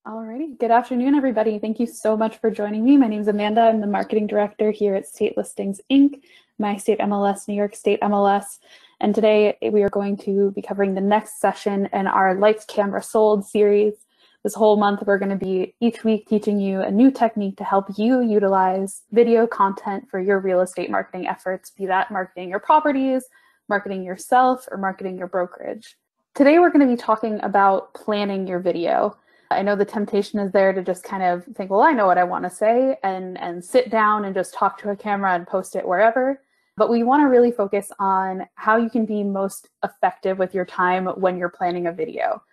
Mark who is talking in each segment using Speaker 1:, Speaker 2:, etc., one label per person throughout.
Speaker 1: Alrighty, good afternoon, everybody. Thank you so much for joining me. My name is Amanda. I'm the marketing director here at State Listings, Inc., My State MLS, New York State MLS. And today we are going to be covering the next session in our Lights, Camera, Sold series. This whole month, we're going to be each week teaching you a new technique to help you utilize video content for your real estate marketing efforts, be that marketing your properties, marketing yourself, or marketing your brokerage. Today, we're going to be talking about planning your video. I know the temptation is there to just kind of think, well, I know what I want to say and sit down and just talk to a camera and post it wherever. But we want to really focus on how you can be most effective with your time when you're planning a video.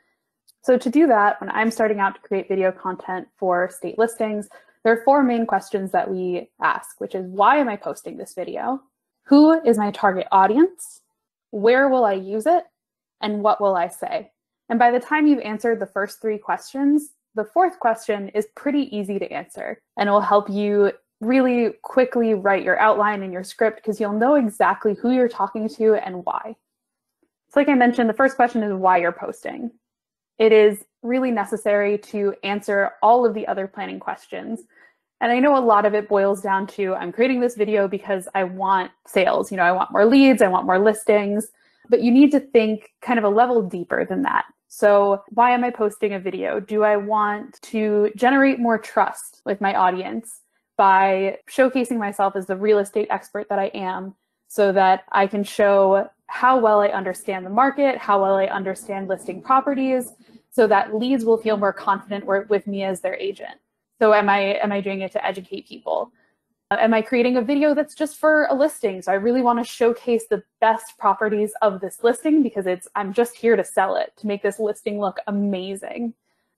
Speaker 1: So to do that, when I'm starting out to create video content for state listings, there are four main questions that we ask, which is, why am I posting this video? Who is my target audience? Where will I use it? And what will I say? And by the time you've answered the first three questions, the fourth question is pretty easy to answer, and it will help you really quickly write your outline and your script because you'll know exactly who you're talking to and why. So like I mentioned, the first question is why you're posting. It is really necessary to answer all of the other planning questions. And I know a lot of it boils down to, I'm creating this video because I want sales. I want more leads, I want more listings, but you need to think kind of a level deeper than that. So why am I posting a video? Do I want to generate more trust with my audience by showcasing myself as the real estate expert that I am so that I can show how well I understand the market, how well I understand listing properties, so that leads will feel more confident with me as their agent? So am I doing it to educate people? Am I creating a video that's just for a listing? So I really want to showcase the best properties of this listing because I'm just here to sell it, to make this listing look amazing.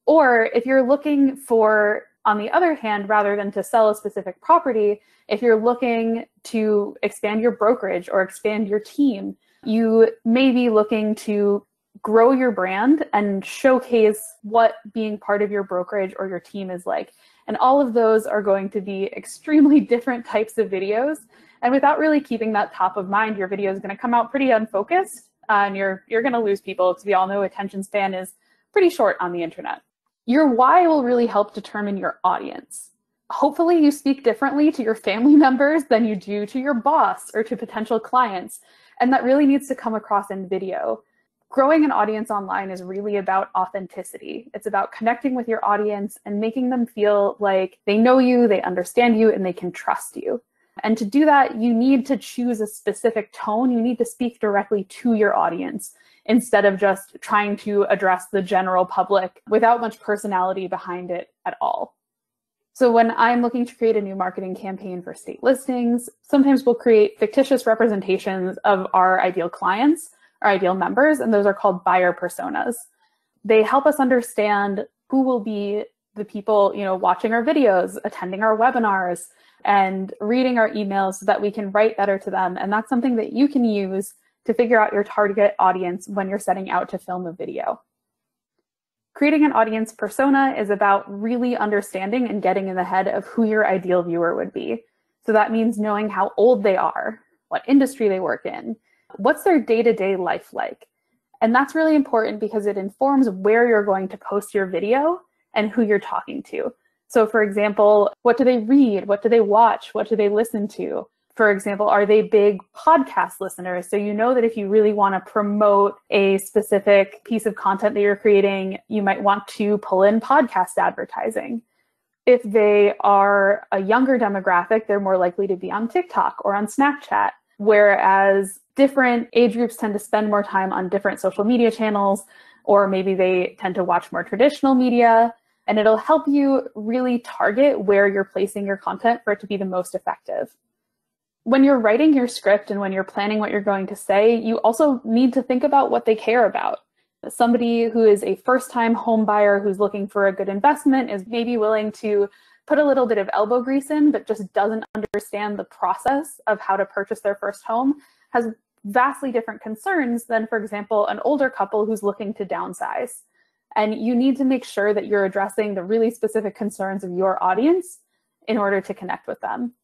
Speaker 1: Or if you're looking for, on the other hand, rather than to sell a specific property, if you're looking to expand your brokerage or expand your team, you may be looking to grow your brand and showcase what being part of your brokerage or your team is like. And all of those are going to be extremely different types of videos. And without really keeping that top of mind, your video is going to come out pretty unfocused, and you're going to lose people because we all know attention span is pretty short on the internet. Your why will really help determine your audience. Hopefully you speak differently to your family members than you do to your boss or to potential clients. And that really needs to come across in video. Growing an audience online is really about authenticity. It's about connecting with your audience and making them feel like they know you, they understand you, and they can trust you. And to do that, you need to choose a specific tone. You need to speak directly to your audience instead of just trying to address the general public without much personality behind it at all. So when I'm looking to create a new marketing campaign for state listings, sometimes we'll create fictitious representations of our ideal clients, our ideal members, and those are called buyer personas. They help us understand who will be the people, watching our videos, attending our webinars, and reading our emails so that we can write better to them. And that's something that you can use to figure out your target audience when you're setting out to film a video. Creating an audience persona is about really understanding and getting in the head of who your ideal viewer would be. So that means knowing how old they are, what industry they work in, what's their day-to-day life like. And that's really important because it informs where you're going to post your video and who you're talking to. So for example, what do they read? What do they watch? What do they listen to? For example, are they big podcast listeners? So you know that if you really want to promote a specific piece of content that you're creating, you might want to pull in podcast advertising. If they are a younger demographic, they're more likely to be on TikTok or on Snapchat, whereas different age groups tend to spend more time on different social media channels, or maybe they tend to watch more traditional media, and it'll help you really target where you're placing your content for it to be the most effective. When you're writing your script and when you're planning what you're going to say, you also need to think about what they care about. Somebody who is a first-time home buyer who's looking for a good investment is maybe willing to put a little bit of elbow grease in, but just doesn't understand the process of how to purchase their first home, has vastly different concerns than, for example, an older couple who's looking to downsize. And you need to make sure that you're addressing the really specific concerns of your audience in order to connect with them.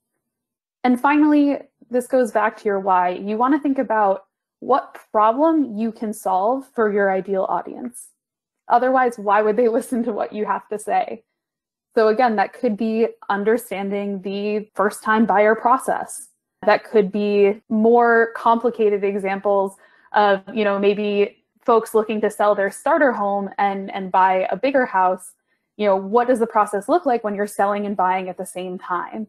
Speaker 1: And finally, this goes back to your why. You want to think about what problem you can solve for your ideal audience. Otherwise, why would they listen to what you have to say? So again, that could be understanding the first-time buyer process. That could be more complicated examples of, maybe folks looking to sell their starter home and buy a bigger house. What does the process look like when you're selling and buying at the same time?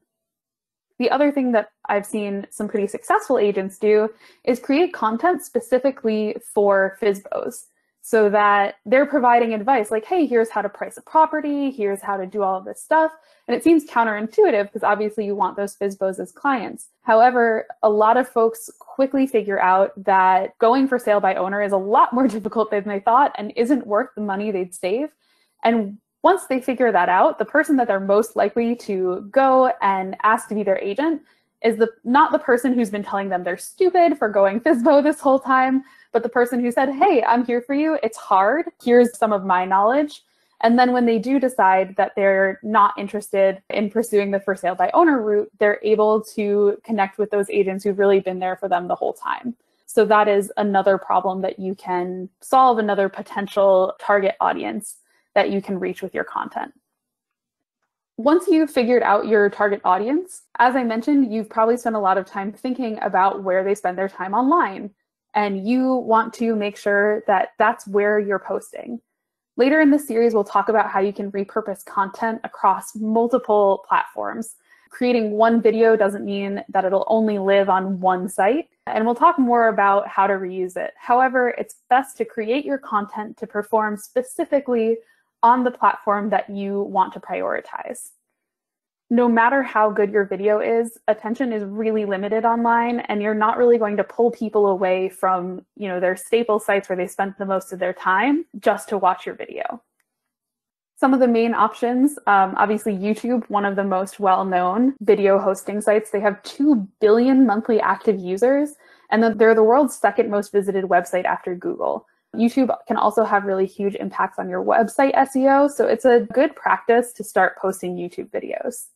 Speaker 1: The other thing that I've seen some pretty successful agents do is create content specifically for FSBOs, so that they're providing advice like, hey, here's how to price a property, here's how to do all of this stuff. And it seems counterintuitive because obviously you want those FSBOs as clients. However, a lot of folks quickly figure out that going for sale by owner is a lot more difficult than they thought and isn't worth the money they'd save. And once they figure that out, the person that they're most likely to go and ask to be their agent is not the person who's been telling them they're stupid for going FSBO this whole time, but the person who said, hey, I'm here for you. It's hard. Here's some of my knowledge. And then when they do decide that they're not interested in pursuing the for sale by owner route, they're able to connect with those agents who've really been there for them the whole time. So that is another problem that you can solve, another potential target audience that you can reach with your content. Once you've figured out your target audience, as I mentioned, you've probably spent a lot of time thinking about where they spend their time online, and you want to make sure that that's where you're posting. Later in this series, we'll talk about how you can repurpose content across multiple platforms. Creating one video doesn't mean that it'll only live on one site, and we'll talk more about how to reuse it. However, it's best to create your content to perform specifically on the platform that you want to prioritize. No matter how good your video is, attention is really limited online, and you're not really going to pull people away from, their staple sites where they spent the most of their time just to watch your video. Some of the main options, obviously YouTube, one of the most well-known video hosting sites. They have 2 billion monthly active users, and they're the world's second most visited website after Google. YouTube can also have really huge impacts on your website SEO, so it's a good practice to start posting YouTube videos.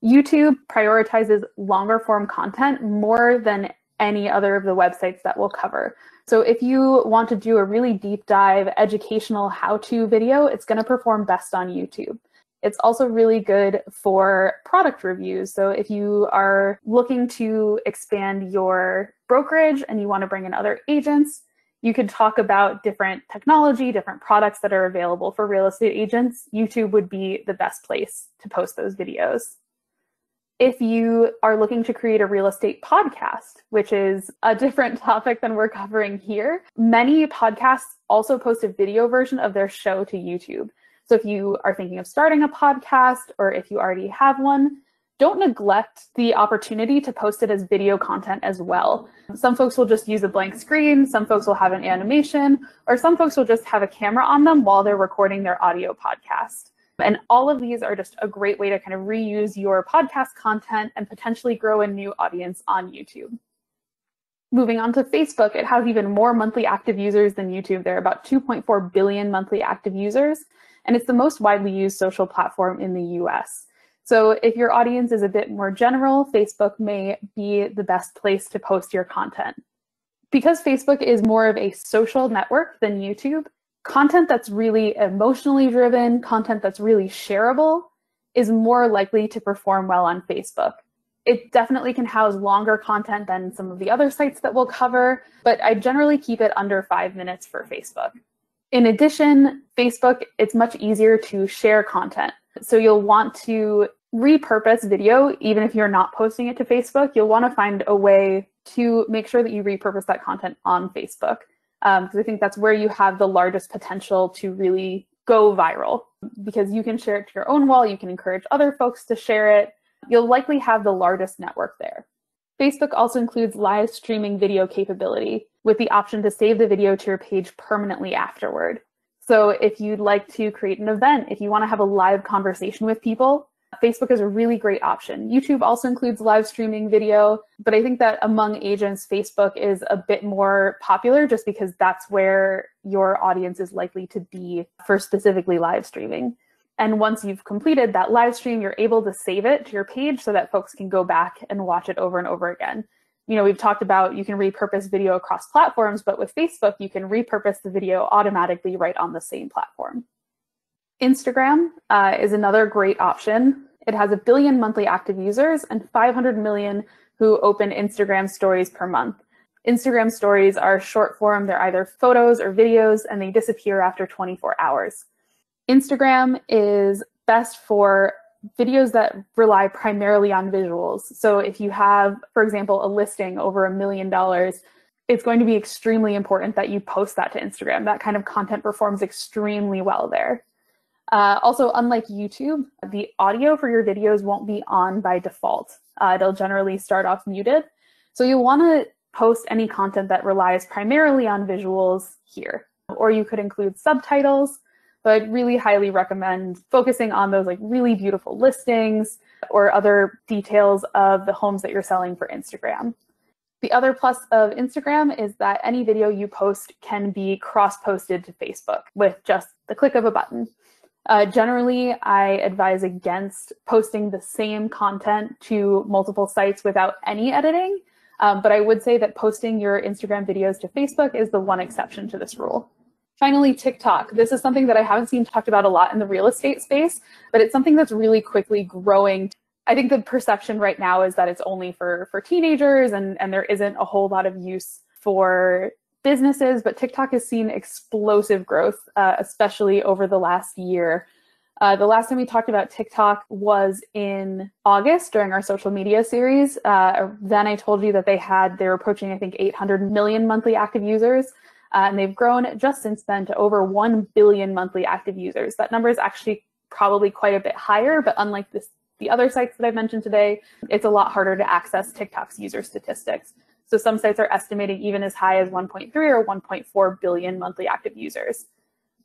Speaker 1: YouTube prioritizes longer form content more than any other of the websites that we'll cover. So if you want to do a really deep dive educational how-to video, it's going to perform best on YouTube. It's also really good for product reviews. So if you are looking to expand your brokerage and you want to bring in other agents, you could talk about different technology, different products that are available for real estate agents. YouTube would be the best place to post those videos. If you are looking to create a real estate podcast, which is a different topic than we're covering here, many podcasts also post a video version of their show to YouTube. So if you are thinking of starting a podcast, or if you already have one, don't neglect the opportunity to post it as video content as well. Some folks will just use a blank screen, some folks will have an animation, or some folks will just have a camera on them while they're recording their audio podcast. And all of these are just a great way to kind of reuse your podcast content and potentially grow a new audience on YouTube. Moving on to Facebook, it has even more monthly active users than YouTube. There are about 2.4 billion monthly active users, and it's the most widely used social platform in the US. So if your audience is a bit more general, Facebook may be the best place to post your content. Because Facebook is more of a social network than YouTube, content that's really emotionally driven, content that's really shareable, is more likely to perform well on Facebook. It definitely can house longer content than some of the other sites that we'll cover, but I generally keep it under 5 minutes for Facebook. In addition, Facebook, it's much easier to share content. So you'll want to repurpose video, even if you're not posting it to Facebook. You'll want to find a way to make sure that you repurpose that content on Facebook. Because I think that's where you have the largest potential to really go viral, because you can share it to your own wall, you can encourage other folks to share it. You'll likely have the largest network there. Facebook also includes live streaming video capability with the option to save the video to your page permanently afterward. So if you'd like to create an event, if you want to have a live conversation with people, Facebook is a really great option. YouTube also includes live streaming video, but I think that among agents, Facebook is a bit more popular just because that's where your audience is likely to be for specifically live streaming. And once you've completed that live stream, you're able to save it to your page so that folks can go back and watch it over and over again. we've talked about you can repurpose video across platforms, but with Facebook, you can repurpose the video automatically right on the same platform. Instagram is another great option. It has 1 billion monthly active users and 500 million who open Instagram stories per month. Instagram stories are short form. They're either photos or videos, and they disappear after 24 hours. Instagram is best for videos that rely primarily on visuals. So if you have, for example, a listing over $1 million, it's going to be extremely important that you post that to Instagram. That kind of content performs extremely well there. Also, unlike YouTube, the audio for your videos won't be on by default. It'll generally start off muted. So you'll want to post any content that relies primarily on visuals here. Or you could include subtitles, but I'd really highly recommend focusing on those like really beautiful listings or other details of the homes that you're selling for Instagram. The other plus of Instagram is that any video you post can be cross-posted to Facebook with just the click of a button. Generally, I advise against posting the same content to multiple sites without any editing, but I would say that posting your Instagram videos to Facebook is the one exception to this rule. Finally, TikTok. This is something that I haven't seen talked about a lot in the real estate space, but it's something that's really quickly growing. I think the perception right now is that it's only for teenagers and there isn't a whole lot of use for businesses, but TikTok has seen explosive growth, especially over the last year. The last time we talked about TikTok was in August during our social media series. Then I told you that they're approaching, I think, 800 million monthly active users. And they've grown just since then to over 1 billion monthly active users. That number is actually probably quite a bit higher, but unlike the other sites that I've mentioned today, it's a lot harder to access TikTok's user statistics. So some sites are estimating even as high as 1.3 or 1.4 billion monthly active users.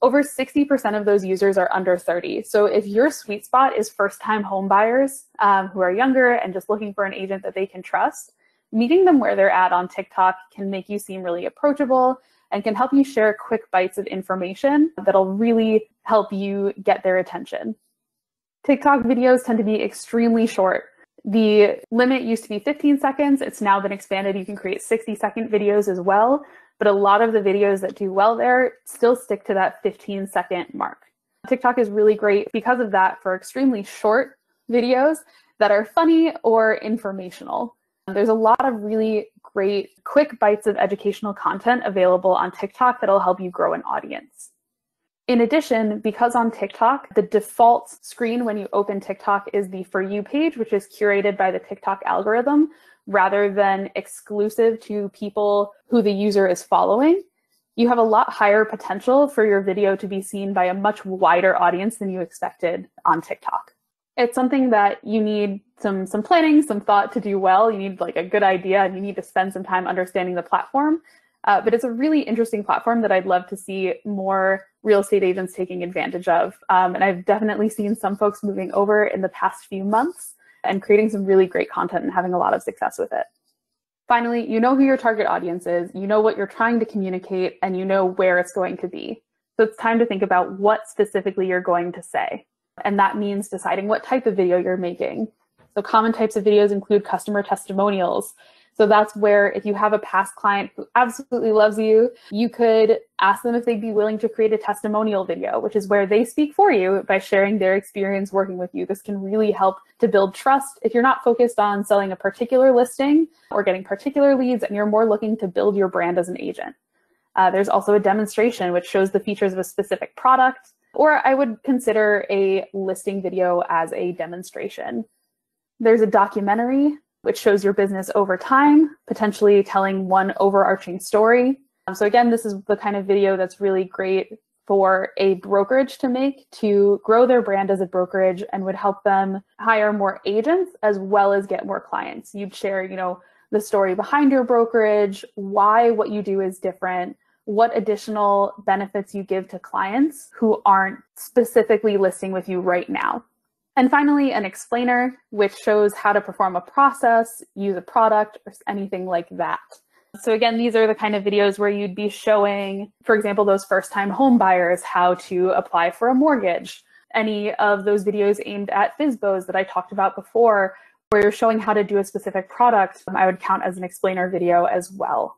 Speaker 1: Over 60% of those users are under 30. So if your sweet spot is first-time home buyers who are younger and just looking for an agent that they can trust, meeting them where they're at on TikTok can make you seem really approachable and can help you share quick bites of information that'll really help you get their attention. TikTok videos tend to be extremely short. The limit used to be 15 seconds. It's now been expanded. You can create 60-second videos as well, but a lot of the videos that do well there still stick to that 15-second mark. TikTok is really great because of that for extremely short videos that are funny or informational. There's a lot of really great quick bites of educational content available on TikTok that'll help you grow an audience. In addition, because on TikTok, the default screen when you open TikTok is the For You page, which is curated by the TikTok algorithm, rather than exclusive to people who the user is following, you have a lot higher potential for your video to be seen by a much wider audience than you expected on TikTok. It's something that you need some planning, some thought to do well. You need like a good idea and you need to spend some time understanding the platform. But it's a really interesting platform that I'd love to see more real estate agents taking advantage of. And I've definitely seen some folks moving over in the past few months and creating some really great content and having a lot of success with it. Finally, you know who your target audience is, you know what you're trying to communicate, and you know where it's going to be. So it's time to think about what specifically you're going to say. And that means deciding what type of video you're making. So common types of videos include customer testimonials. So that's where if you have a past client who absolutely loves you, you could ask them if they'd be willing to create a testimonial video, which is where they speak for you by sharing their experience working with you. This can really help to build trust if you're not focused on selling a particular listing or getting particular leads and you're more looking to build your brand as an agent. There's also a demonstration which shows the features of a specific product, or I would consider a listing video as a demonstration. There's a documentary which shows your business over time, potentially telling one overarching story. So again, this is the kind of video that's really great for a brokerage to make to grow their brand as a brokerage and would help them hire more agents as well as get more clients. You'd share, the story behind your brokerage, why what you do is different, what additional benefits you give to clients who aren't specifically listing with you right now. And finally, an explainer, which shows how to perform a process, use a product, or anything like that. So again, these are the kind of videos where you'd be showing, for example, those first-time home buyers how to apply for a mortgage. Any of those videos aimed at FSBOs that I talked about before, where you're showing how to do a specific product, I would count as an explainer video as well.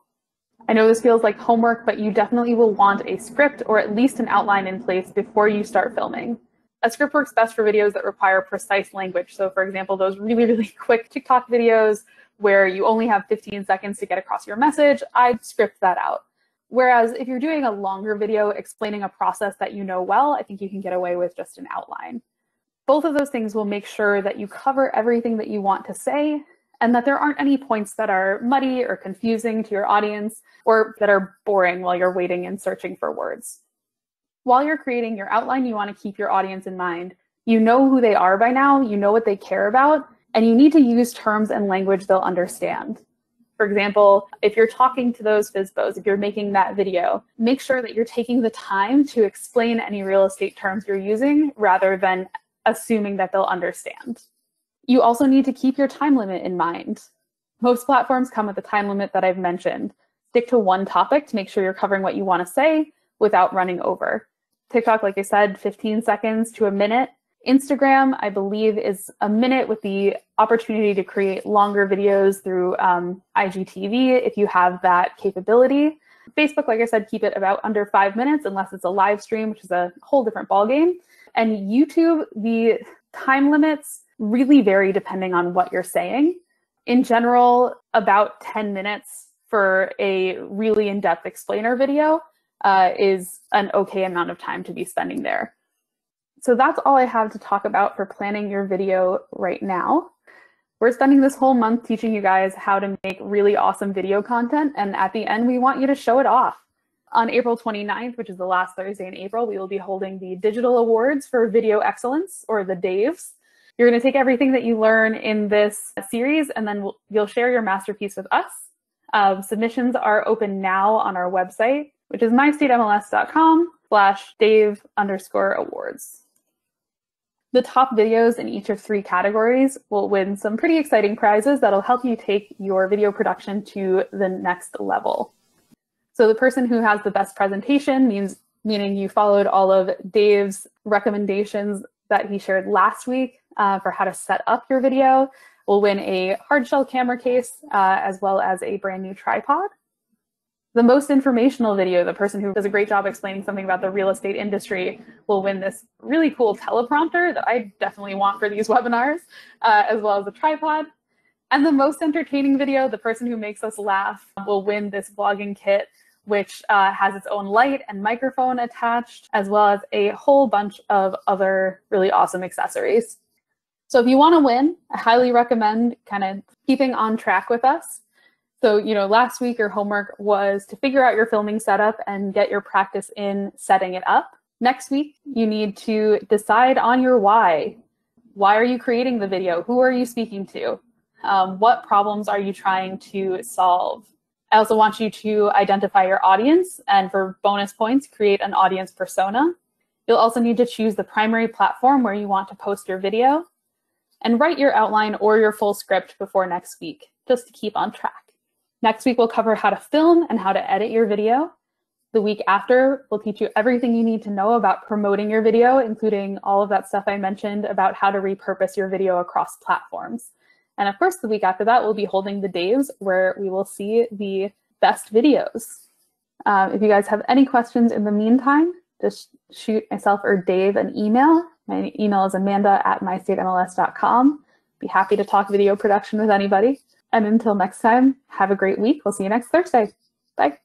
Speaker 1: I know this feels like homework, but you definitely will want a script or at least an outline in place before you start filming. A script works best for videos that require precise language. So for example, those really quick TikTok videos where you only have 15 seconds to get across your message, I'd script that out. Whereas if you're doing a longer video explaining a process that you know well, I think you can get away with just an outline. Both of those things will make sure that you cover everything that you want to say and that there aren't any points that are muddy or confusing to your audience or that are boring while you're waiting and searching for words. While you're creating your outline, you want to keep your audience in mind. You know who they are by now, you know what they care about, and you need to use terms and language they'll understand. For example, if you're talking to those FSBOs, if you're making that video, make sure that you're taking the time to explain any real estate terms you're using rather than assuming that they'll understand. You also need to keep your time limit in mind. Most platforms come with a time limit that I've mentioned. Stick to one topic to make sure you're covering what you want to say without running over. TikTok, like I said, 15 seconds to a minute. Instagram, I believe, is a minute with the opportunity to create longer videos through IGTV if you have that capability. Facebook, like I said, keep it about under 5 minutes unless it's a live stream, which is a whole different ballgame. And YouTube, the time limits really vary depending on what you're saying. In general, about 10 minutes for a really in-depth explainer video is an okay amount of time to be spending there. So that's all I have to talk about for planning your video right now. We're spending this whole month teaching you guys how to make really awesome video content, and at the end, we want you to show it off. On April 29th, which is the last Thursday in April, we will be holding the Digital Awards for Video Excellence, or the DAVES. You're going to take everything that you learn in this series, and then you'll share your masterpiece with us. Submissions are open now on our website, which is mystatemls.com/Dave_awards. The top videos in each of 3 categories will win some pretty exciting prizes that'll help you take your video production to the next level. So the person who has the best presentation, meaning you followed all of Dave's recommendations that he shared last week for how to set up your video, will win a hard shell camera case as well as a brand new tripod. The most informational video, the person who does a great job explaining something about the real estate industry, will win this really cool teleprompter that I definitely want for these webinars, as well as a tripod. And the most entertaining video, the person who makes us laugh, will win this vlogging kit, which has its own light and microphone attached, as well as a whole bunch of other really awesome accessories. So if you want to win, I highly recommend kind of keeping on track with us. So, last week your homework was to figure out your filming setup and get your practice in setting it up. Next week, you need to decide on your why. Why are you creating the video? Who are you speaking to? What problems are you trying to solve? I also want you to identify your audience, and for bonus points, create an audience persona. You'll also need to choose the primary platform where you want to post your video, and write your outline or your full script before next week, just to keep on track. Next week, we'll cover how to film and how to edit your video. The week after, we'll teach you everything you need to know about promoting your video, including all of that stuff I mentioned about how to repurpose your video across platforms. And of course, the week after that, we'll be holding the Daves, where we will see the best videos. If you guys have any questions in the meantime, just shoot myself or Dave an email. My email is amanda@MyStateMLS.com. Be happy to talk video production with anybody. And until next time, have a great week. We'll see you next Thursday. Bye.